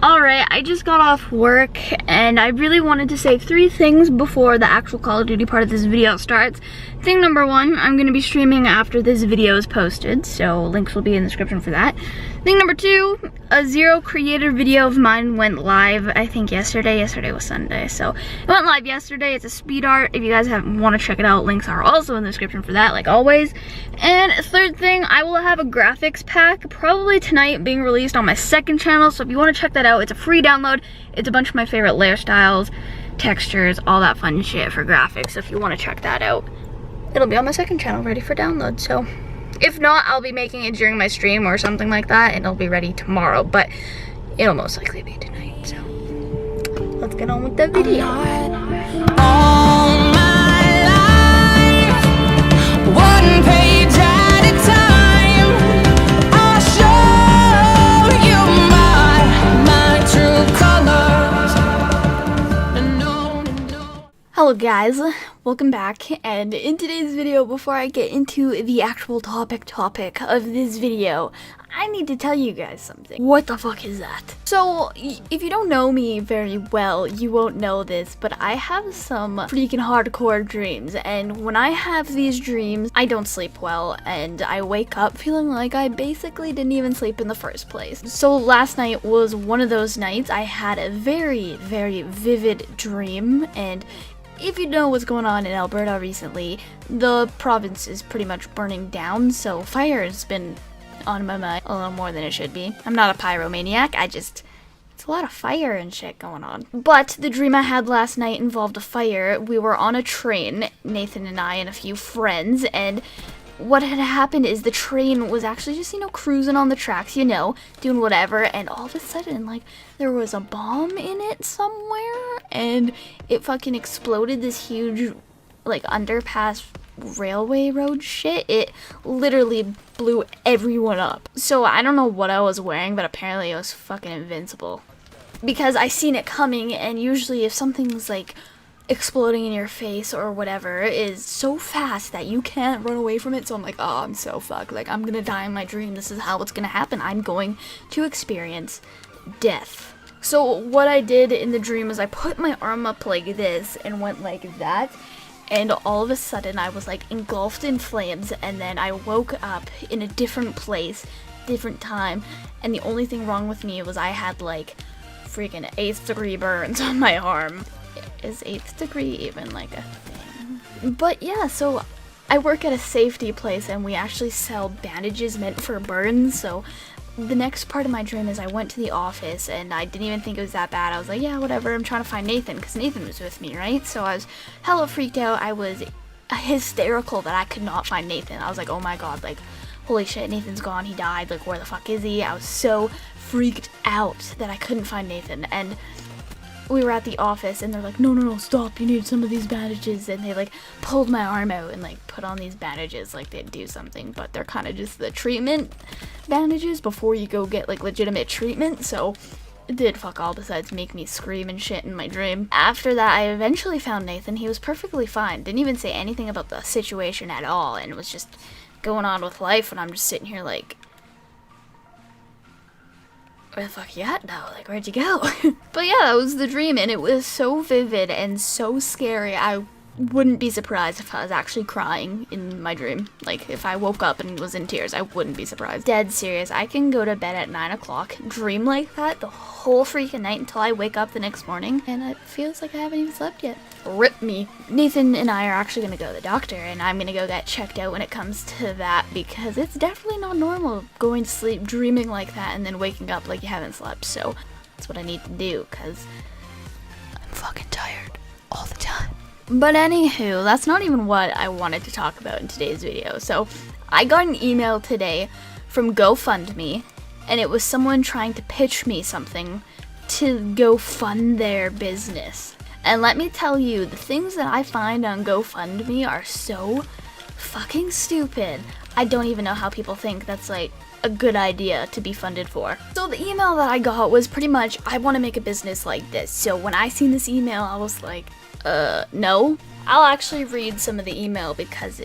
Alright, I just got off work and I really wanted to say 3 things before the actual Call of Duty part of this video starts. Thing number 1, I'm going to be streaming after this video is posted, so links will be in the description for that. Thing number 2, a Zero creator video of mine went live, I think yesterday was Sunday, so it went live yesterday. It's a speed art. If you guys want to check it out, links are also in the description for that, like always. And third thing, I will have a graphics pack probably tonight being released on my second channel, so if you want to check that out, it's a free download. It's a bunch of my favorite layer styles, textures, all that fun shit for graphics. So if you want to check that out, it'll be on my second channel ready for download. So if not, I'll be making it during my stream or something like that, and it'll be ready tomorrow, but it'll most likely be tonight. So let's get on with the video. All my life, one page at a time, I'll show you my true colors. Hello guys, welcome back, and in today's video, before I get into the actual topic of this video, I need to tell you guys something. What the fuck is that? So, if you don't know me very well, you won't know this, but I have some freaking hardcore dreams, and when I have these dreams, I don't sleep well, and I wake up feeling like I basically didn't even sleep in the first place. So last night was one of those nights. I had a very, very vivid dream, and if you know what's going on in Alberta recently, the province is pretty much burning down, so fire has been on my mind a little more than it should be. I'm not a pyromaniac, it's a lot of fire and shit going on. But the dream I had last night involved a fire. We were on a train, Nathan and I and a few friends, and what had happened is the train was actually just, cruising on the tracks, doing whatever, and all of a sudden, there was a bomb in it somewhere, and it fucking exploded this huge, underpass railway road shit. It literally blew everyone up. So I don't know what I was wearing, but apparently it was fucking invincible. Because I seen it coming, and usually if something's, exploding in your face or whatever is so fast that you can't run away from it, so I'm like, oh, I'm so fucked, I'm gonna die in my dream. This is how it's gonna happen. I'm going to experience death. So what I did in the dream is I put my arm up like this and went like that, and all of a sudden I was engulfed in flames, and then I woke up in a different place, different time, and the only thing wrong with me was I had freaking 8th degree burns on my arm. Is 8th degree even a thing? But yeah, so I work at a safety place, and we actually sell bandages meant for burns. So the next part of my dream is I went to the office, and I didn't even think it was that bad. I was like, yeah, whatever, I'm trying to find Nathan, because Nathan was with me, right? So I was hella freaked out. I was hysterical that I could not find Nathan. I was like, oh my god, holy shit, Nathan's gone, he died, where the fuck is he? I was so freaked out that I couldn't find Nathan, and we were at the office, and they're like, no, stop, you need some of these bandages, and they pulled my arm out and put on these bandages they'd do something, but they're kind of just the treatment bandages before you go get legitimate treatment, so it did fuck all besides make me scream and shit in my dream. After that, I eventually found Nathan. He was perfectly fine, didn't even say anything about the situation at all, and was just going on with life, and I'm just sitting here where the fuck you at now? Where'd you go? But yeah, that was the dream, and it was so vivid and so scary. I wouldn't be surprised if I was actually crying in my dream. If I woke up and was in tears, I wouldn't be surprised. Dead serious. I can go to bed at 9 o'clock, dream like that the whole freaking night until I wake up the next morning, and it feels like I haven't even slept yet. Rip me. Nathan and I are actually gonna go to the doctor, and I'm gonna go get checked out when it comes to that, because it's definitely not normal going to sleep dreaming like that and then waking up like you haven't slept. So that's what I need to do, because I'm fucking tired all the time. But anywho, that's not even what I wanted to talk about in today's video. So I got an email today from GoFundMe, and it was someone trying to pitch me something to go fund their business. And let me tell you, the things that I find on GoFundMe are so fucking stupid. I don't even know how people think that's a good idea to be funded for. So the email that I got was pretty much, I want to make a business like this. So when I seen this email, I was like, no. I'll actually read some of the email because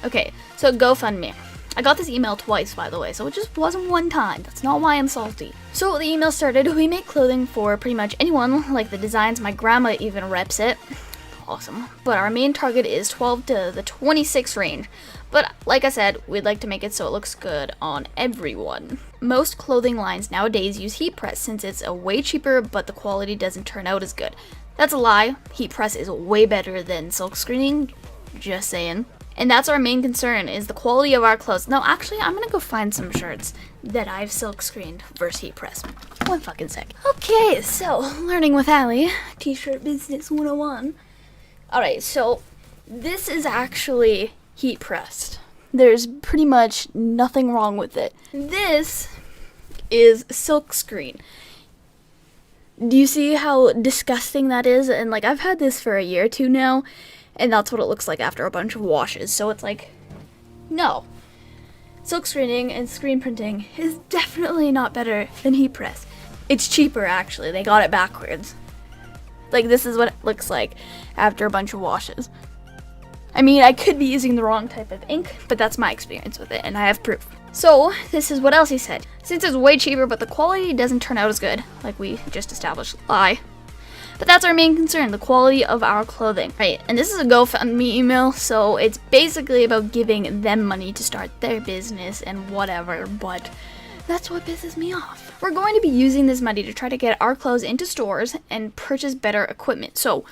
okay, so GoFundMe. I got this email twice, by the way, so it just wasn't one time. That's not why I'm salty. So the email started, we make clothing for pretty much anyone, like the designs, my grandma even reps it. Awesome. But our main target is 12 to the 26 range. But like I said, we'd like to make it so it looks good on everyone. Most clothing lines nowadays use heat press since it's a way cheaper, but the quality doesn't turn out as good. That's a lie. Heat press is way better than silk screening. Just saying. And that's our main concern, is the quality of our clothes. Now, actually, I'm gonna go find some shirts that I've silk screened versus heat press. One fucking sec. Okay, so learning with Allie, t-shirt business 101. Alright, so this is actually heat pressed. There's pretty much nothing wrong with it. This is silk screen. Do you see how disgusting that is? And like, I've had this for a year or two now, and that's what it looks like after a bunch of washes. So it's like, no. Silk screening and screen printing is definitely not better than heat press. It's cheaper, actually. They got it backwards. Like, this is what it looks like after a bunch of washes. I mean, I could be using the wrong type of ink, but that's my experience with it, and I have proof. So, this is what else he said. Since it's way cheaper, but the quality doesn't turn out as good, like we just established, lie. But that's our main concern, the quality of our clothing. Right, and this is a GoFundMe email, so it's basically about giving them money to start their business and whatever, but that's what pisses me off. We're going to be using this money to try to get our clothes into stores and purchase better equipment. So,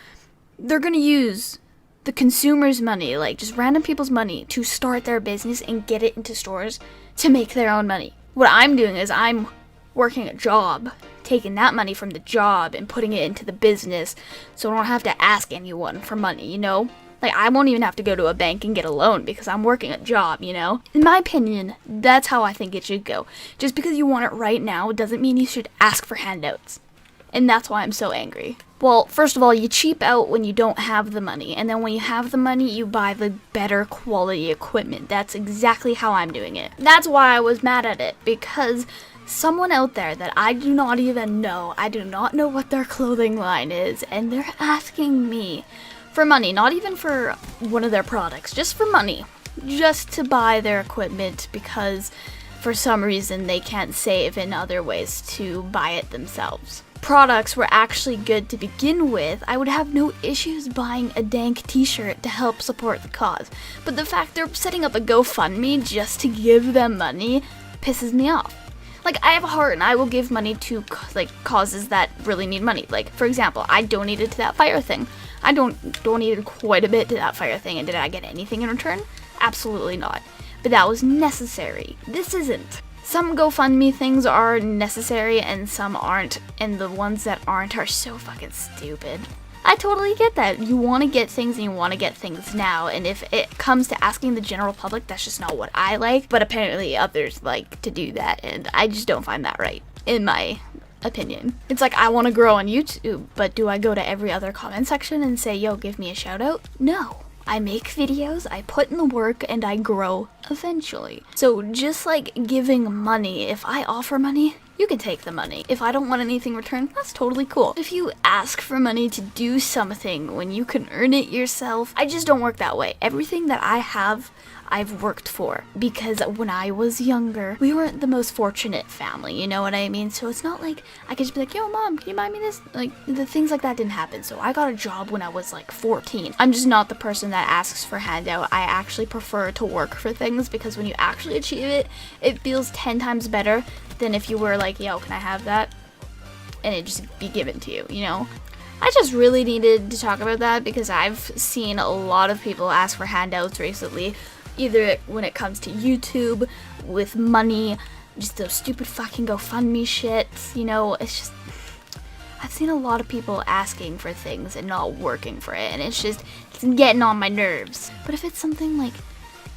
they're going to use the consumer's money, like just random people's money, to start their business and get it into stores to make their own money. What I'm doing is I'm working a job, taking that money from the job and putting it into the business, so I don't have to ask anyone for money, you know? Like, I won't even have to go to a bank and get a loan because I'm working a job, you know? In my opinion, that's how I think it should go. Just because you want it right now doesn't mean you should ask for handouts. And that's why I'm so angry. Well, first of all, you cheap out when you don't have the money, and then when you have the money, you buy the better quality equipment. That's exactly how I'm doing it. That's why I was mad at it, because someone out there that I do not even know, I do not know what their clothing line is, and they're asking me for money, not even for one of their products, just for money, just to buy their equipment because for some reason they can't save in other ways to buy it themselves. Products were actually good to begin with, I would have no issues buying a dank t-shirt to help support the cause. But the fact they're setting up a GoFundMe just to give them money pisses me off. Like, I have a heart and I will give money to like causes that really need money. Like, for example, I donated to that fire thing. I donated quite a bit to that fire thing, and did I get anything in return? Absolutely not. But that was necessary. This isn't. Some GoFundMe things are necessary and some aren't, and the ones that aren't are so fucking stupid. I totally get that. You want to get things and you want to get things now, and if it comes to asking the general public, that's just not what I like, but apparently others like to do that, and I just don't find that right, in my opinion. It's like, I want to grow on YouTube, but do I go to every other comment section and say, yo, give me a shout out? No. I make videos, I put in the work, and I grow eventually. So just like giving money, if I offer money, you can take the money. If I don't want anything in return, that's totally cool. If you ask for money to do something when you can earn it yourself, I just don't work that way. Everything that I have, I've worked for, because when I was younger, we weren't the most fortunate family, you know what I mean? So it's not like I could just be like, yo mom, can you buy me this? Like, the things like that didn't happen. So I got a job when I was like 14. I'm just not the person that asks for handout. I actually prefer to work for things, because when you actually achieve it, it feels 10 times better than if you were like, yo, can I have that? And it just be given to you, you know? I just really needed to talk about that because I've seen a lot of people ask for handouts recently, either when it comes to YouTube, with money, just those stupid fucking GoFundMe shits, you know, it's just, I've seen a lot of people asking for things and not working for it, and it's getting on my nerves. But if it's something like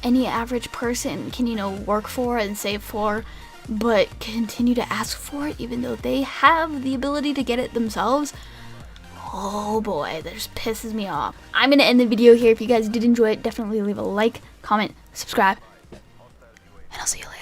any average person can, you know, work for and save for, but continue to ask for it even though they have the ability to get it themselves, oh boy, that just pisses me off. I'm gonna end the video here. If you guys did enjoy it, definitely leave a like, comment, subscribe, and I'll see you later.